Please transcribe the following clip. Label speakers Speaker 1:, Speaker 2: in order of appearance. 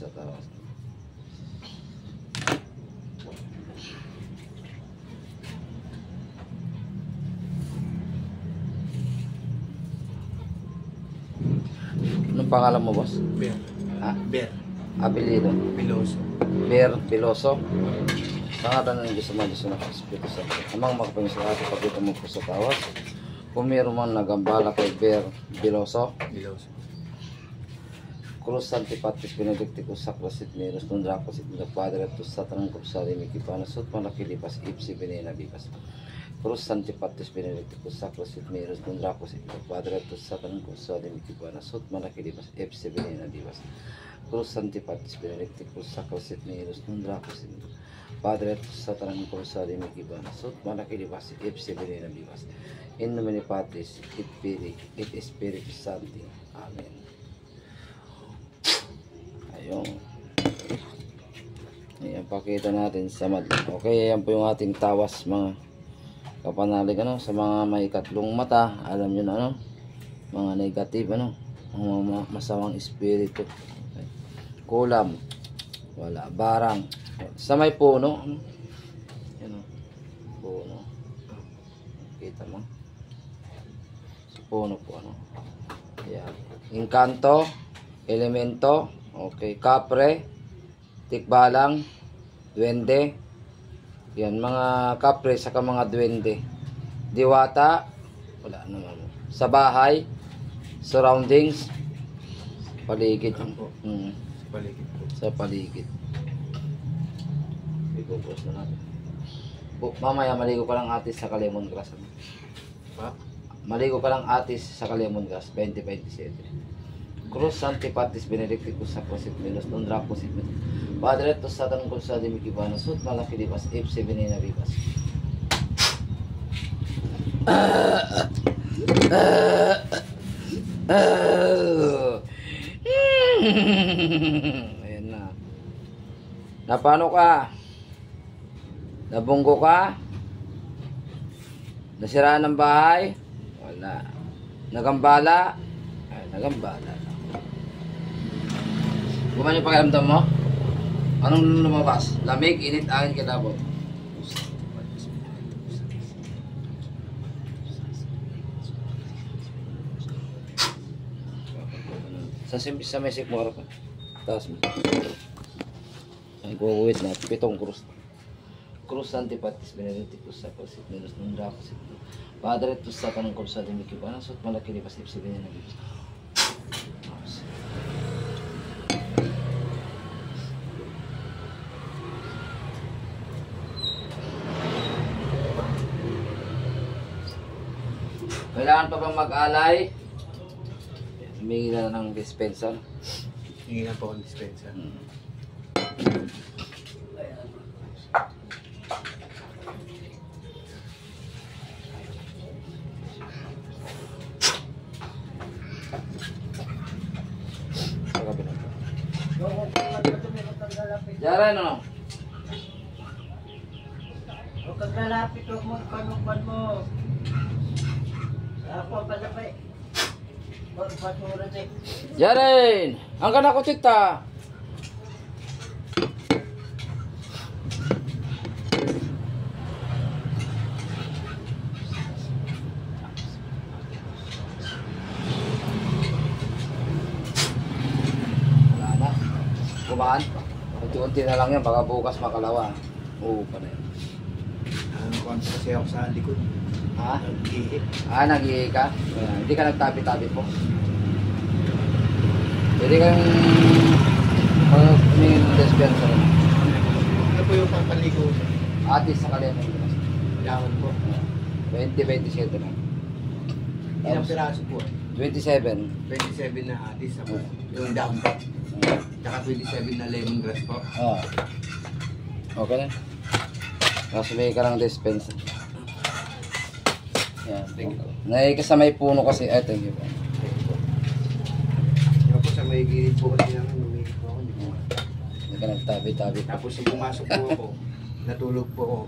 Speaker 1: sa tawas. Anong pangalan mo, boss?
Speaker 2: Ber.
Speaker 1: Ha?
Speaker 2: Ber.
Speaker 1: Apelido?
Speaker 2: Piloso.
Speaker 1: Ber Piloso. Pangalan ng Diyos Ama, Diyos Anak, Espiritu Santo. Amang makapanin sa ating pagkita mo po sa tawas. Kung meron man nagambala kay Ber Piloso,
Speaker 2: Piloso.
Speaker 1: Cruz Santipatis Benedicticus Sacros et Meros non Dracos et Padre et Satanan Cruzade Mikipanas ut Malakilipas Ipsi Venena Vivas. Cruz Santipatis Benedicticus Sacros et Meros non Dracos et Padre et Satanan Cruzade Mikipanas ut Malakilipas Ipsi Venena Vivas. Cruz Santipatis Benedicticus Sacros et Meros non Dracos et Padre et Satanan Cruzade Mikipanas ut Malakilipas Ipsi Venena Vivas. In nomine Patris et Filii et Spiritus Sancti. Amen. Ayun. Ayan, pakita natin sa madla. Okay, ayan po yung ating tawas mga kapanalig, ano, sa mga may katlong mata. Alam nyo na, ano, mga negative, ano, mga masamang espiritu. Okay. Kulam, wala, barang, sa may puno, ano, yan, puno, kita mo, sa puno po, ano, ayan, inkanto, elemento. Okay, kapre, tikbalang, duwende. Yan, mga kapre saka mga duwende. Diwata, wala naman. Sa bahay, surroundings, paligid.
Speaker 2: Sa paligid po.
Speaker 1: Sa paligid. Ibubos na natin. Mamaya maligo ka lang atis sa lemongrass.
Speaker 2: Pa?
Speaker 1: Maligo ka lang atis sa lemongrass, 2027. Cruz Santipatis Benedicticus Sacros et Meros non Dracos et Padre et Satanan Cruzade Mikipanas ut Malakilipas Ipsi Venena Vivas. Ayan na. Napano ka? Nabunggo ka? Nasiraan ng bahay? Wala. Nagambala? Ay, nagambala. Gumawa yung pakiramdam mo? Anong lumabas? Lamig, init, angin, kilabot. Sa may sikmura pa. Taas mo. Ay, guwawit na. 7 krus. Cruz Santipatis Benedicticus Sacros et Meros non Dracos et Padre et Satanan Cruzade Mikipanas ut Malakilipas Ipsi Venena Vivas. Kailangan pa bang mag-alay? Humingi na ng dispenser.
Speaker 2: Hingi na po ang dispenser.
Speaker 1: Jaran, ano?
Speaker 3: Huwag kang lalapit, huwag mo kanukban mo. Ako palapay. Huwag paturan eh.
Speaker 1: Jaran! Ang kana ko tita! Wala na. Kumaan. Unti-unti na lang yan, baka bukas makalawa. Oo pa na yan.
Speaker 2: Ano ko kasi ako sa likod.
Speaker 1: Ha?
Speaker 2: Nag-ihi.
Speaker 1: Nag-ihi ka? Hindi ka nagtabi-tabi po. Pwede kang humingi ng dispenser.
Speaker 2: Ano po yung pampaligo?
Speaker 1: Atis sa kalimutan.
Speaker 2: Kailangan po.
Speaker 1: 20-27 na.
Speaker 2: Ilang piraso po?
Speaker 1: 27.
Speaker 2: 27 na atis. Yung dam po. Tsaka 27 na lemongrass po.
Speaker 1: Oo. Okay na. Tapos may ka ng dispenser. Yan. Naikisamay puno kasi. Ay, thank you po.
Speaker 2: Yung po sa may gilid po kasi naman, lumigit po ako.
Speaker 1: Hindi ka nagtabi-tabi po.
Speaker 2: Tapos yung pumasok po ako, natulog po ako.